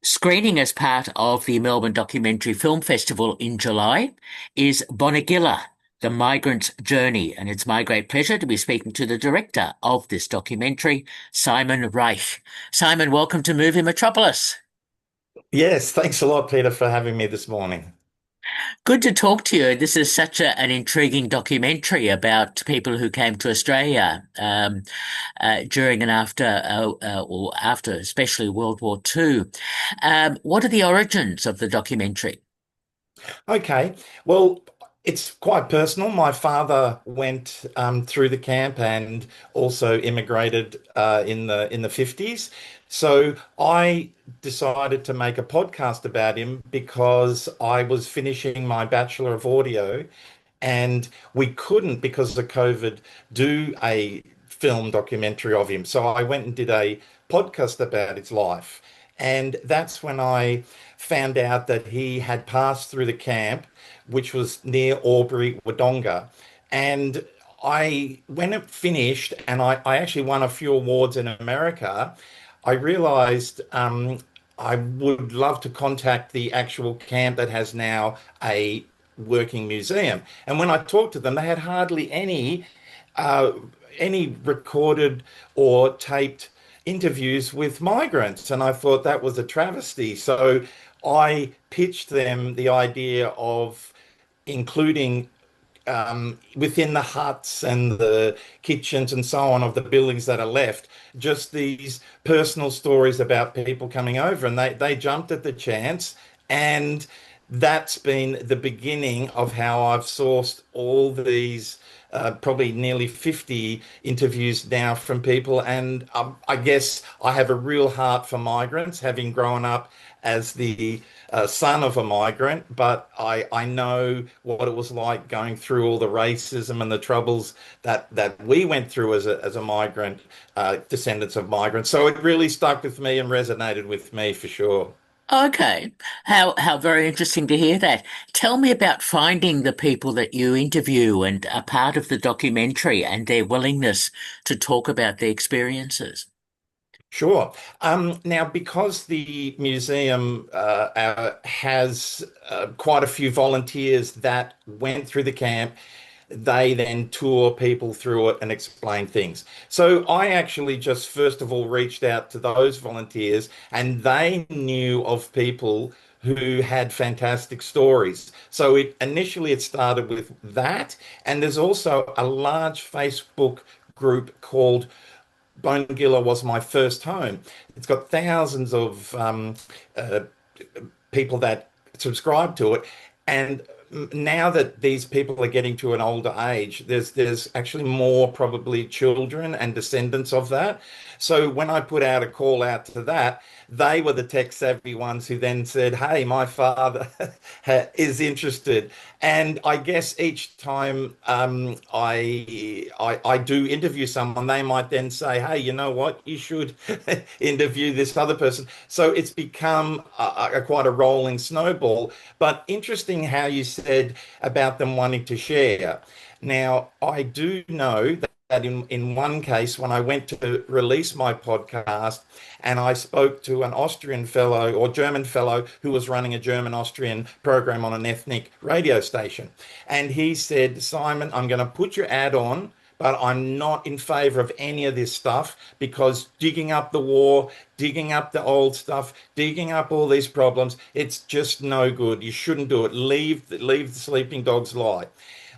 Screening as part of the Melbourne Documentary Film Festival in July is Bonegilla-The Migrants Journey, and it's my great pleasure to be speaking to the director of this documentary, Simon Reich. Simon, welcome to Movie Metropolis. Yes, thanks a lot, Peter, for having me this morning. Good to talk to you. This is such an intriguing documentary about people who came to Australia during and after, especially World War II. What are the origins of the documentary? Okay, well, it's quite personal. My father went through the camp and also immigrated in the 50s. So I decided to make a podcast about him because I was finishing my Bachelor of Audio and we couldn't, because of COVID, do a film documentary of him. So I went and did a podcast about his life. And that's when I found out that he had passed through the camp, which was near Albury, Wodonga. And when it finished, and I actually won a few awards in America, I realized I would love to contact the actual camp that has now a working museum. And when I talked to them, they had hardly uh, any recorded or taped interviews with migrants. And I thought that was a travesty. So I pitched them the idea of including within the huts and the kitchens and so on of the buildings that are left, just these personal stories about people coming over. And they jumped at the chance. And that's been the beginning of how I've sourced all these probably nearly 50 interviews now from people. And I guess I have a real heart for migrants, having grown up as the son of a migrant, but I know what it was like going through all the racism and the troubles that we went through as a migrant, descendants of migrants. So it really stuck with me and resonated with me for sure. Okay. How very interesting to hear that. Tell me about finding the people that you interview and are part of the documentary and their willingness to talk about their experiences. Sure. Now, because the museum has quite a few volunteers that went through the camp, they then tour people through it and explain things. So I actually just first of all reached out to those volunteers, and they knew of people who had fantastic stories. So it started with that, and there's also a large Facebook group called Bonegilla Was My First Home. It's got thousands of uh, people that subscribe to it. And now that these people are getting to an older age, there's actually more probably children and descendants of that. So when I put out a call out to that, they were the tech savvy ones who then said, "Hey, my father is interested." And I guess each time I do interview someone, they might then say, "Hey, you know what? You should interview this other person." So it's become quite a rolling snowball. But interesting how you said about them wanting to share. Now, I do know that in one case, when I went to release my podcast and I spoke to an Austrian fellow or German fellow who was running a German-Austrian program on an ethnic radio station. And he said, "Simon, I'm going to put your ad on, but I'm not in favor of any of this stuff because digging up the war, digging up the old stuff, digging up all these problems, it's just no good. You shouldn't do it. Leave the sleeping dogs lie."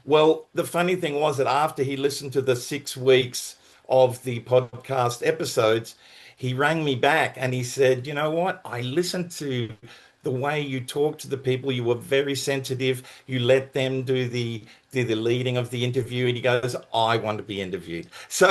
Well, the funny thing was that after he listened to the 6 weeks of the podcast episodes, he rang me back and he said, "You know what? I listened to the way you talk to the people. You were very sensitive. You let them do the leading of the interview." And he goes, "I want to be interviewed." So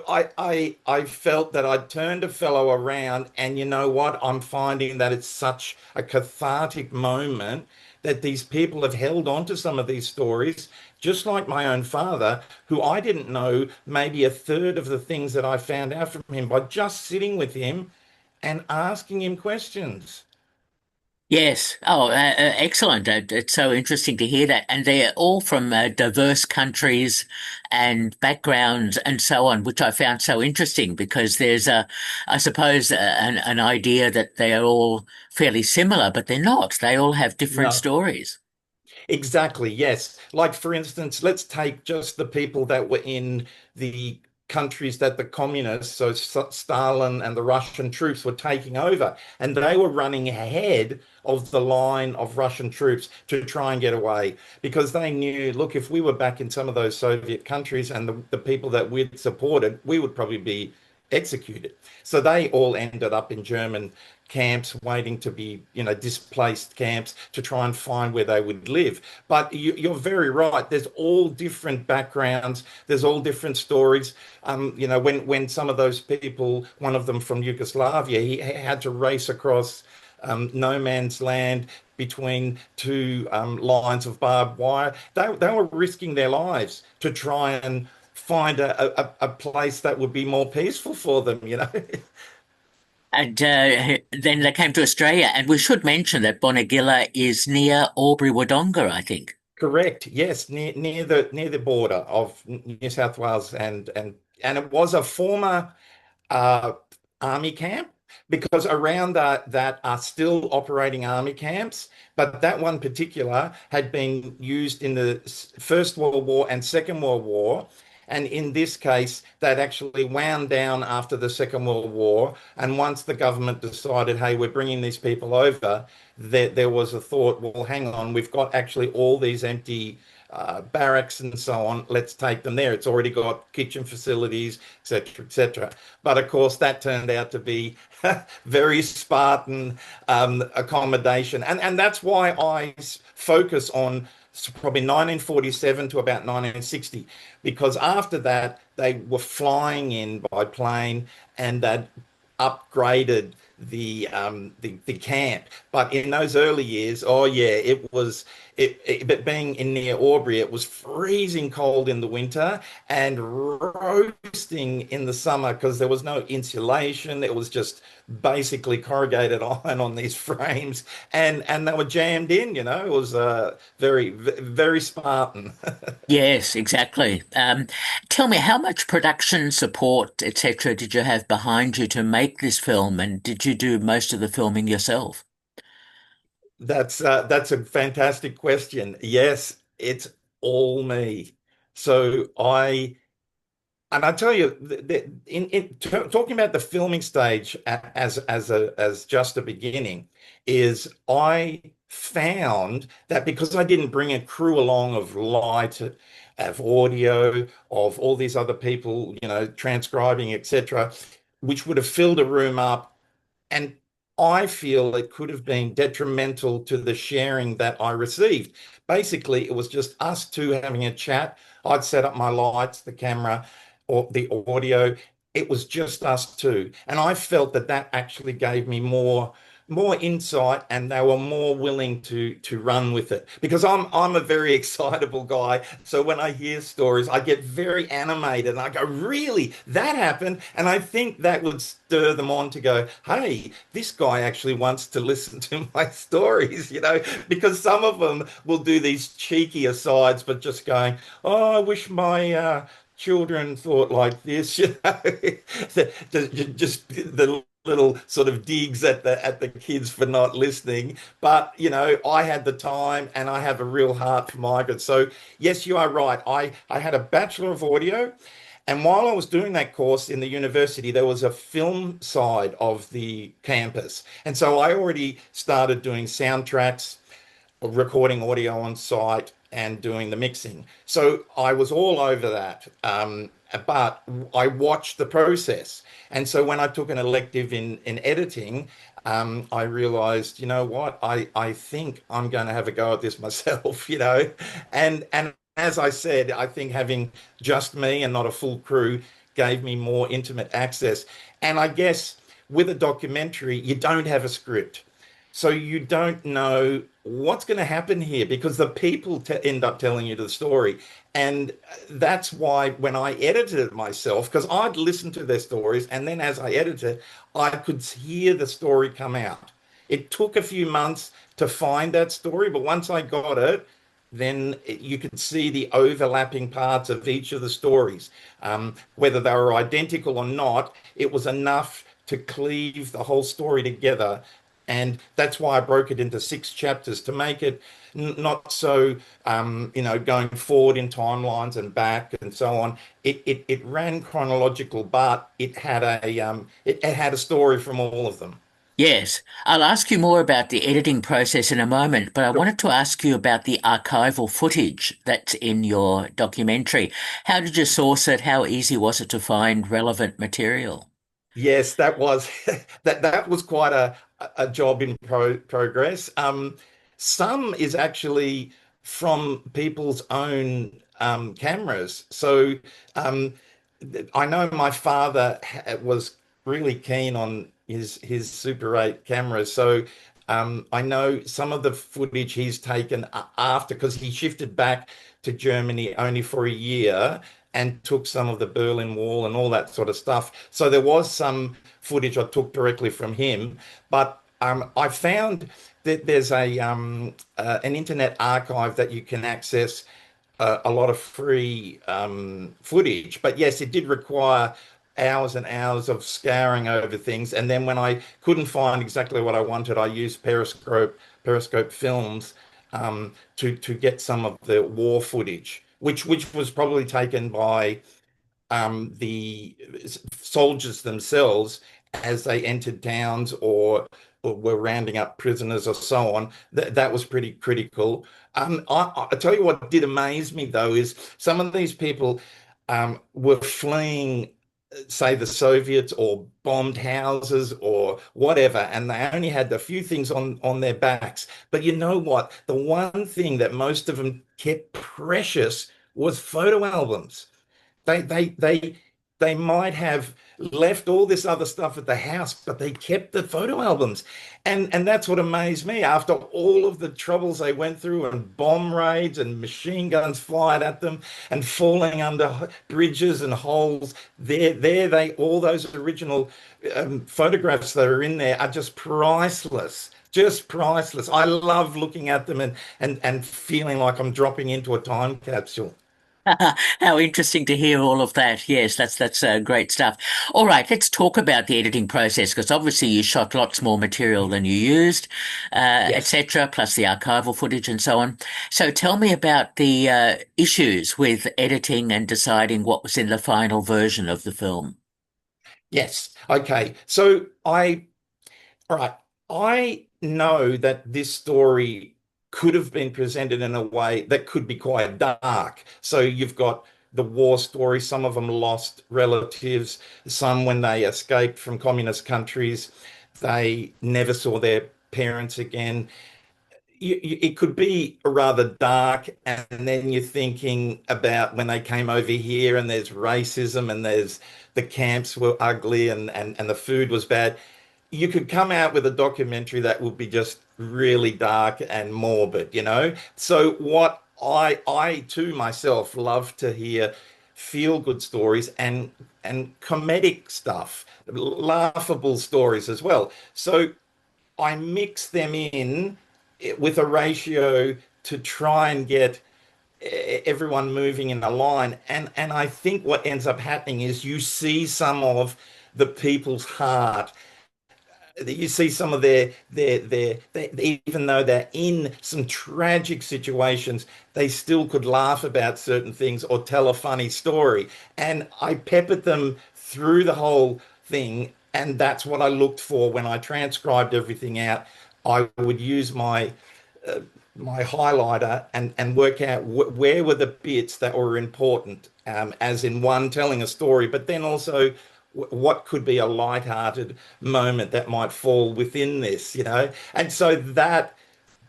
I felt that I'd turned a fellow around, and you know what? I'm finding that it's such a cathartic moment that these people have held on to some of these stories, just like my own father, who I didn't know maybe a third of the things that I found out from him by just sitting with him and asking him questions. Yes. Oh, excellent. It's so interesting to hear that. And they're all from diverse countries and backgrounds and so on, which I found so interesting because I suppose, an idea that they are all fairly similar, but they're not. They all have different No. stories. Exactly, yes. Like, for instance, let's take just the people that were in the countries that the communists, so Stalin and the Russian troops were taking over, and they were running ahead of the line of Russian troops to try and get away because they knew, look, if we were back in some of those Soviet countries and the people that we'd supported, we would probably be executed. So they all ended up in German camps waiting to be, displaced camps to try and find where they would live. But you're very right. There's all different backgrounds. There's all different stories. When some of those people, one of them from Yugoslavia, he had to race across no man's land between two lines of barbed wire. They were risking their lives to try and find a place that would be more peaceful for them. And then they came to Australia, and we should mention that Bonegilla is near Albury Wodonga, I think. Correct. Yes, near the border of New South Wales and it was a former uh, army camp because around that are still operating army camps, but that one particular had been used in the First World War and Second World War. And in this case, that actually wound down after the Second World War. And once the government decided, hey, we're bringing these people over, there was a thought, well, hang on, we've got actually all these empty barracks and so on. Let's take them there. It's already got kitchen facilities, etc., etc. But of course, that turned out to be very Spartan accommodation, and that's why I focus on probably 1947 to about 1960, because after that they were flying in by plane and they'd upgraded the camp. But in those early years, oh yeah, but being in near Aubrey, it was freezing cold in the winter and roasting in the summer because there was no insulation. It was just basically corrugated iron on these frames, and they were jammed in. It was very Spartan. Yes, exactly. Tell me, how much production support, etc., did you have behind you to make this film, and did you do most of the filming yourself? That's a fantastic question. Yes, it's all me. So I tell you, talking about the filming stage as just a beginning, is I found that because I didn't bring a crew along of light, of audio, of all these other people, transcribing, etc., which would have filled a room up, and I feel it could have been detrimental to the sharing that I received. Basically, it was just us two having a chat. I'd set up my lights, the camera, or the audio. It was just us two. And I felt that that actually gave me more insight, and they were more willing to run with it because I'm a very excitable guy. So when I hear stories, I get very animated and I go, really, that happened? And I think that would stir them on to go, hey, this guy actually wants to listen to my stories, because some of them will do these cheeky asides, but just going, oh, I wish my children thought like this, just the little sort of digs at the kids for not listening. But I had the time and I have a real heart for migrants. So yes, you are right. I had a Bachelor of Audio, and while I was doing that course in the university, there was a film side of the campus. And so I already started doing soundtracks, recording audio on site, and doing the mixing. So I was all over that. But I watched the process. And so when I took an elective in editing, I realized, you know what, I think I'm going to have a go at this myself, And as I said, I think having just me and not a full crew gave me more intimate access. And I guess with a documentary, you don't have a script. So you don't know what's going to happen here because the people end up telling you the story. And that's why when I edited it myself, because I'd listen to their stories, and then as I edited it, I could hear the story come out. It took a few months to find that story, but once I got it, then you could see the overlapping parts of each of the stories. Whether they were identical or not, it was enough to cleave the whole story together. And that's why I broke it into 6 chapters to make it not so, going forward in timelines and back and so on. It ran chronological, but it had a story from all of them. Yes, I'll ask you more about the editing process in a moment, but I Sure. wanted to ask you about the archival footage that's in your documentary. How did you source it? How easy was it to find relevant material? Yes, that was that was quite a job in progress. Some is actually from people's own cameras. So um, I know my father was really keen on his Super 8 cameras. So I know some of the footage he's taken after, because he shifted back to Germany only for a year and took some of the Berlin Wall and all that sort of stuff. So there was some footage I took directly from him, but I found that there's an internet archive that you can access a lot of free footage. But yes, it did require hours and hours of scouring over things. And then when I couldn't find exactly what I wanted, I used Periscope films to get some of the war footage, which was probably taken by the soldiers themselves as they entered towns or were rounding up prisoners or so on. That was pretty critical. I tell you what did amaze me though is some of these people were fleeing, say, the Soviets or bombed houses or whatever, and they only had a few things on their backs. But you know what? The one thing that most of them kept precious was photo albums. They might have left all this other stuff at the house, but they kept the photo albums. And that's what amazed me. After all of the troubles they went through and bomb raids and machine guns fired at them and falling under bridges and holes, there they all those original photographs that are in there are just priceless. Just priceless. I love looking at them and feeling like I'm dropping into a time capsule. How interesting to hear all of that. Yes, that's great stuff. All right, let's talk about the editing process because obviously you shot lots more material than you used, Yes. etc., plus the archival footage and so on. So tell me about the issues with editing and deciding what was in the final version of the film. Yes. Okay. All right. I know that this story could have been presented in a way that could be quite dark. So you've got the war story. Some of them lost relatives. Some, when they escaped from communist countries, they never saw their parents again. It could be rather dark, and then you're thinking about when they came over here, and there's racism, and there's the camps were ugly, and the food was bad. You could come out with a documentary that would be just really dark and morbid, you know? So what I too myself love to hear feel good stories and comedic stuff, laughable stories as well. So I mix them in with a ratio to try and get everyone moving in a line. And I think what ends up happening is you see some of the people's heart. You see some of even though they're in some tragic situations, they still could laugh about certain things or tell a funny story. And I peppered them through the whole thing. And that's what I looked for when I transcribed everything out. I would use uh, my highlighter and work out where were the bits that were important, as in one, telling a story, but then also what could be a light-hearted moment that might fall within this, you know? And so that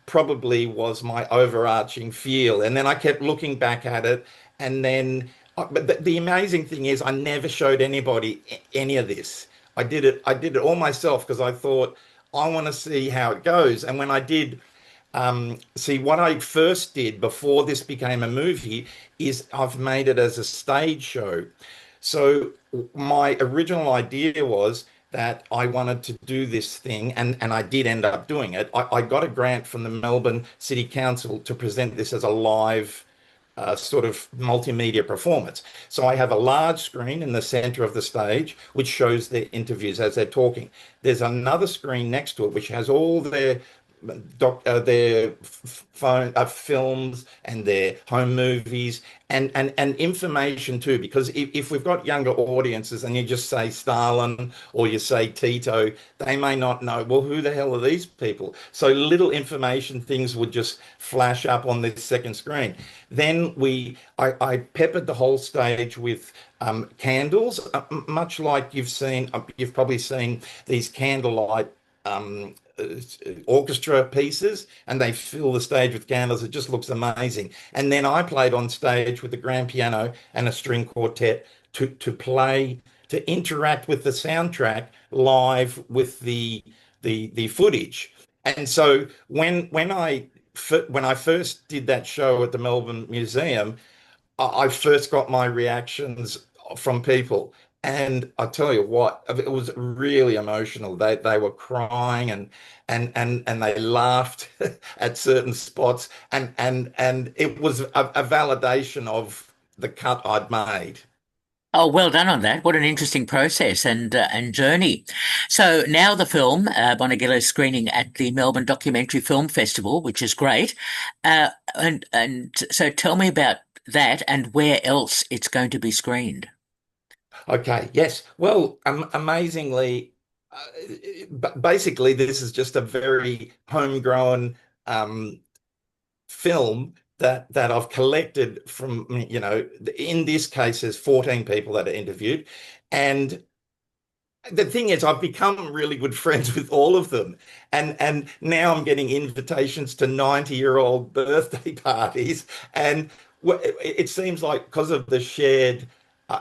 probably was my overarching feel. And then I kept looking back at it. And then, but the amazing thing is, I never showed anybody any of this. I did it all myself because I thought, I want to see how it goes. And when I did, see, what I first did before this became a movie is I've made it as a stage show. So my original idea was that I wanted to do this thing, and I did end up doing it. I got a grant from the Melbourne City Council to present this as a live sort of multimedia performance. So I have a large screen in the center of the stage, which shows their interviews as they're talking. There's another screen next to it, which has all their phone films and their home movies and information too, because if we've got younger audiences and you just say Stalin or you say Tito, they may not know, well, who the hell are these people? So little information things would just flash up on this second screen. Then I peppered the whole stage with candles, much like you've probably seen these candlelight um, orchestra pieces, and they fill the stage with candles. It just looks amazing. And then I played on stage with the grand piano and a string quartet to interact with the soundtrack live with the footage. And so when I first did that show at the Melbourne Museum, I first got my reactions from people. And I tell you what, it was really emotional. They were crying and they laughed at certain spots, and it was a validation of the cut I'd made. Oh, well done on that. What an interesting process and journey. So now the film, Bonegilla is screening at the Melbourne Documentary Film Festival, which is great. And so tell me about that and where else it's going to be screened. Okay, yes. Well, amazingly, basically, this is just a very homegrown um, film that I've collected from, in this case, there's 14 people that are interviewed. And the thing is, I've become really good friends with all of them. And now I'm getting invitations to 90-year-old birthday parties. And it seems like because of the shared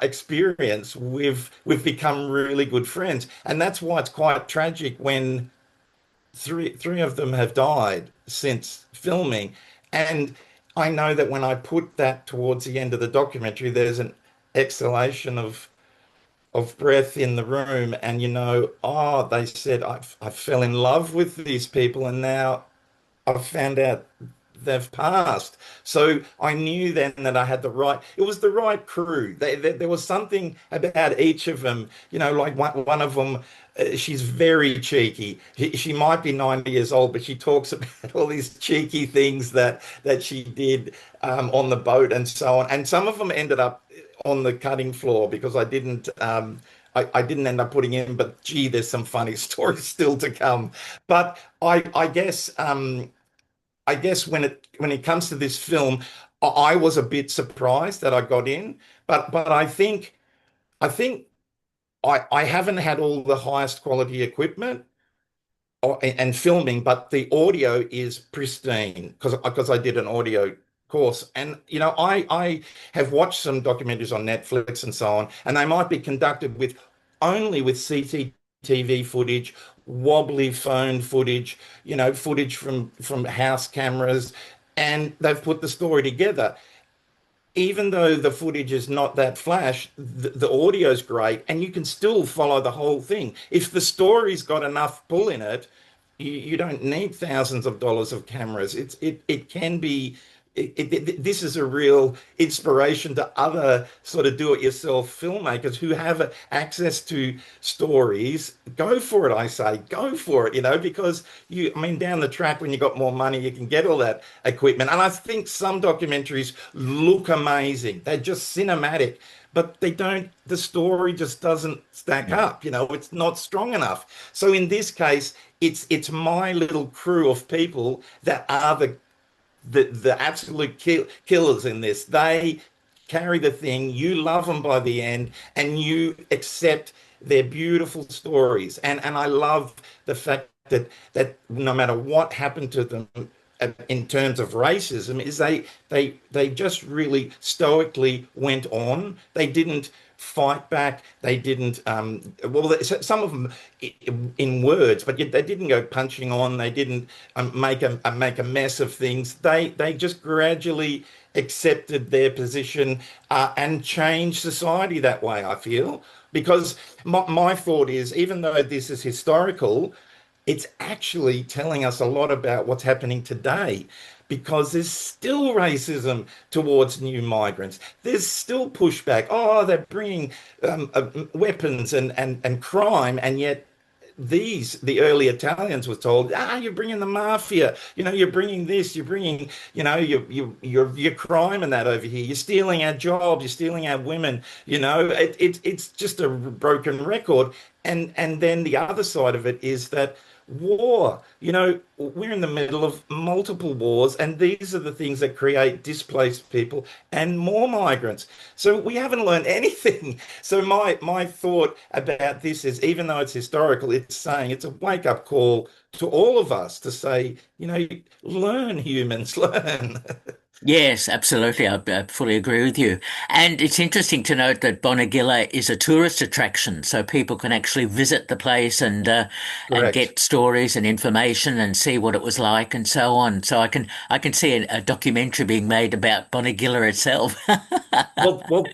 experience, we've become really good friends. And that's why it's quite tragic when three of them have died since filming. And I know that when I put that towards the end of the documentary, there's an exhalation of breath in the room, and oh, they said I fell in love with these people, and now I've found out they've passed. So I knew then that I had it was the right crew. There was something about each of them, like one of them, she's very cheeky. She might be 90 years old, but she talks about all these cheeky things that she did on the boat and so on. And some of them ended up on the cutting floor because I didn't end up putting in, but gee, there's some funny stories still to come. But I guess when it comes to this film, I was a bit surprised that I got in, but I think I haven't had all the highest quality equipment and filming, but the audio is pristine because I did an audio course. And I have watched some documentaries on Netflix and so on, and they might be conducted with only with CCTV footage, wobbly phone footage, footage from house cameras, and they've put the story together. Even though the footage is not that flash, the audio is great, and you can still follow the whole thing. If the story's got enough pull in it, you don't need thousands of dollars of cameras. It can be. This is a real inspiration to other sort of do-it-yourself filmmakers who have access to stories. Go for it, I say. Go for it, because I mean, down the track when you got more money, you can get all that equipment. And I think some documentaries look amazing. They're just cinematic, but the story just doesn't stack up. It's not strong enough. So in this case, it's my little crew of people that are the absolute killers in this. They carry the thing. You love them by the end, and you accept their beautiful stories. And I love the fact that no matter what happened to them in terms of racism, is they just really stoically went on. They didn't fight back. They didn't. Well, some of them in words, but yet they didn't go punching on. They didn't make a mess of things. They just gradually accepted their position and changed society that way, I feel. Because my thought is, even though this is historical, it's actually telling us a lot about what's happening today because there's still racism towards new migrants. There's still pushback. Oh, they're bringing weapons and crime, and yet the early Italians were told, you're bringing the mafia, you're bringing this, you're bringing, you're crime and that over here. You're stealing our jobs, you're stealing our women. It's just a broken record. And then the other side of it is that war. We're in the middle of multiple wars, and these are the things that create displaced people and more migrants. So we haven't learned anything. So my thought about this is, even though it's historical, it's saying it's a wake-up call to all of us to say, learn, humans, learn. Yes, absolutely. I fully agree with you. And it's interesting to note that Bonegilla is a tourist attraction, so people can actually visit the place and Correct. get stories and information and see what it was like and so on. So I can see a documentary being made about Bonegilla itself.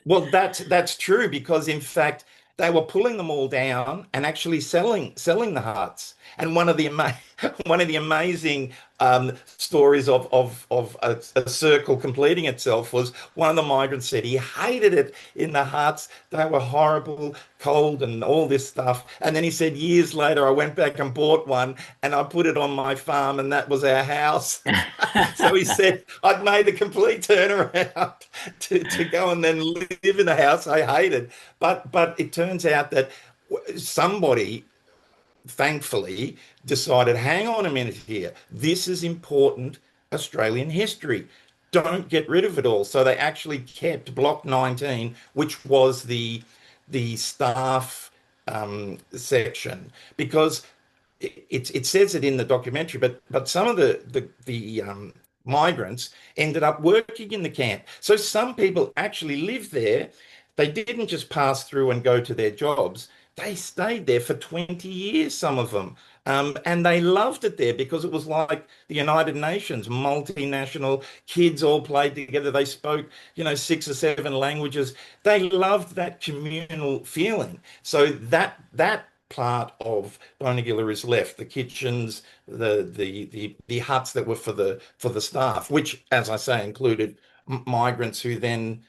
Well, that's true because in fact they were pulling them all down and actually selling the huts. And one of the amazing stories of a circle completing itself was one of the migrants said he hated it in the huts. They were horrible, cold, and all this stuff. And then he said years later, I went back and bought one and I put it on my farm, and that was our house. So he said, I'd made the complete turnaround to go and then live in the house I hated. But it turns out that somebody, thankfully, decided, hang on a minute here, this is important Australian history. Don't get rid of it all. So they actually kept Block 19, which was the staff section, because it says it in the documentary, but some of the migrants ended up working in the camp. So some people actually lived there. They didn't just pass through and go to their jobs. They stayed there for 20 years, some of them. And they loved it there because it was like the United Nations, multinational. Kids all played together. They spoke, 6 or 7 languages. They loved that communal feeling. So that part of Bonegilla is left. The kitchens, the huts that were for the staff, which, as I say, included migrants who then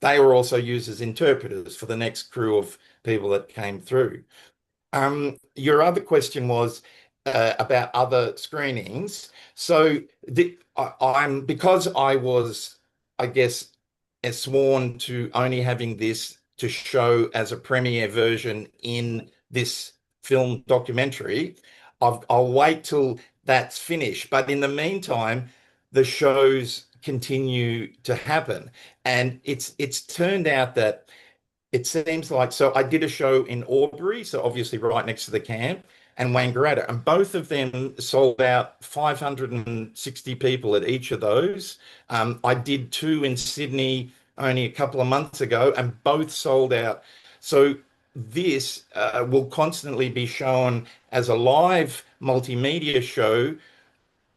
they were also used as interpreters for the next crew of people that came through. Your other question was about other screenings. So I'm because I was, I guess, sworn to only having this to show as a premiere version in this film documentary. I'll wait till that's finished. But in the meantime, the shows continue to happen, and it's turned out that it seems like, so I did a show in Albury, so obviously right next to the camp, and Wangaratta, and both of them sold out 560 people at each of those. I did two in Sydney only a couple of months ago, and both sold out. So this will constantly be shown as a live multimedia show,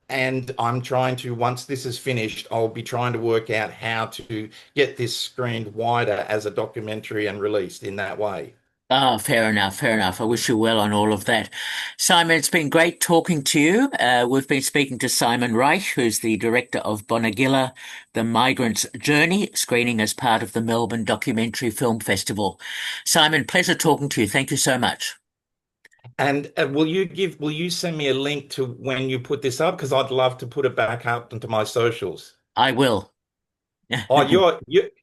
and I'm trying to, once this is finished, I'll be trying to work out how to get this screened wider as a documentary and released in that way. Oh, fair enough, fair enough. I wish you well on all of that. Simon, it's been great talking to you. We've been speaking to Simon Reich, who's the director of Bonegilla-The Migrants Journey, screening as part of the Melbourne Documentary Film Festival. Simon, pleasure talking to you. Thank you so much. And will you send me a link to when you put this up? Because I'd love to put it back up into my socials. I will. Oh,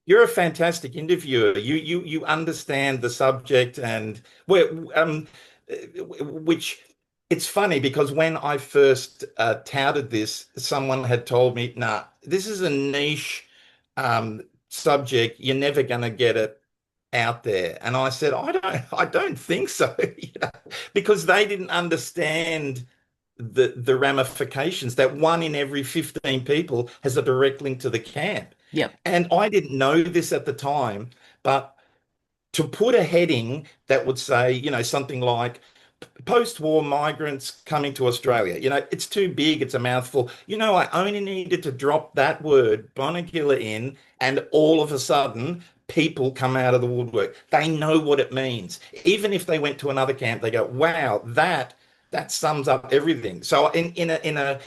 you're a fantastic interviewer. You understand the subject, and which it's funny because when I first touted this, someone had told me, "Nah, this is a niche subject. You're never going to get it out there." And I said, I don't think so, because they didn't understand the ramifications that one in every 15 people has a direct link to the camp. Yep. And I didn't know this at the time, but to put a heading that would say, something like post-war migrants coming to Australia. It's too big, it's a mouthful. I only needed to drop that word, Bonegilla, in, and all of a sudden, people come out of the woodwork. They know what it means. Even if they went to another camp, they go, "Wow, that sums up everything." So in a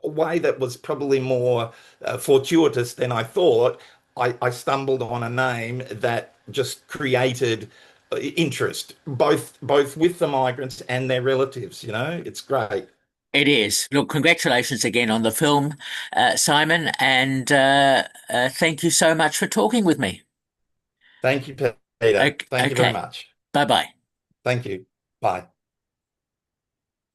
way that was probably more fortuitous than I thought, I stumbled on a name that just created interest, both with the migrants and their relatives. It's great. It is. Look, congratulations again on the film, Simon, and thank you so much for talking with me. Thank you, Peter. Okay, Thank you very okay. much. Bye bye. Thank you. Bye.